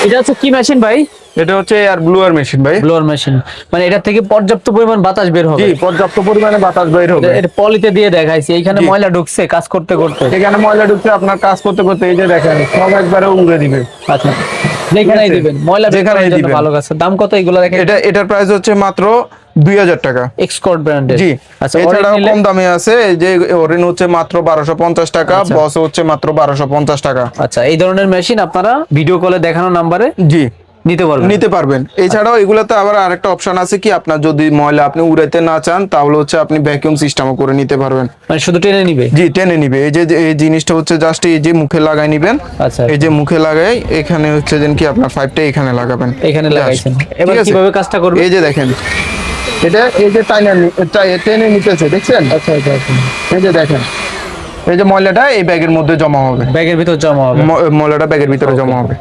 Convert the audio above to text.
এটা হচ্ছে কি মেশিন ভাই? এটা হচ্ছে এয়ার ব্লোয়ার মেশিন ভাই। ব্লোয়ার মেশিন, মানে এটা থেকে পর্যাপ্ত পরিমাণ বাতাস বের হবে। জি, পর্যাপ্ত পরিমাণে বাতাস বের হবে। এটা পলিতে দিয়ে দেখাইছি, এইখানে জি। ময়লা ঢুকছে কাজ করতে করতে। এখানে ময়লা ঢুকছে, আপনার কাজ করতে করতে এই যে দেখেন সব একবারে উড়ে দিবে। আচ্ছা, যেখানেই ঠিক আছে। দিবেন ময়লা বের যেখানেই করার জন্য দিবেন। ভালো কাছে। দাম কত এগুলো দেখেন? এটার প্রাইস হচ্ছে মাত্র 2000 টাকা। এক্সকর্ট ব্র্যান্ডের। জি। আচ্ছা, এছাড়াও অরিজিনাল কম দামে আছে, এই যে ওরিন হচ্ছে মাত্র 1250 টাকা, আচ্ছা। বস হচ্ছে মাত্র 1250 টাকা। আচ্ছা, এই ধরনের মেশিন আপনারা ভিডিও কলে দেখানো নাম্বারে জি, নিতে পারবেন। এছাড়াও এগুলোতে আবার আরেকটা অপশন আছে কি, আপনার যদি ময়লা আপনি উড়াইতে না চান তাহলে হচ্ছে আপনি ভ্যাকুয়াম সিস্টেমও করে নিতে পারবেন। মানে শুধু টেনে নিবে? জি, টেনে নিবে। এই যে এই জিনিসটা হচ্ছে জাস্ট এই যে মুখে লাগাই নিবেন। আচ্ছা, এই যে মুখে লাগাই এখানে হচ্ছে যেন কি আপনার পাইপটা এখানে লাগাবেন। এখানে Just, লাগাইছেন। ঠিক এবার আছে? কিভাবে কাজটা করবে? এই যে দেখেন, এটা এই যে টেনে নিতেছে, দেখছেন? আচ্ছা আচ্ছা আচ্ছা। এই যে দেখেন, এই যে ময়লাটা এই ব্যাগের মধ্যে জমা হবে। ব্যাগের ভিতর জমা হবে। ময়লাটা ব্যাগের ভিতরে জমা হবে।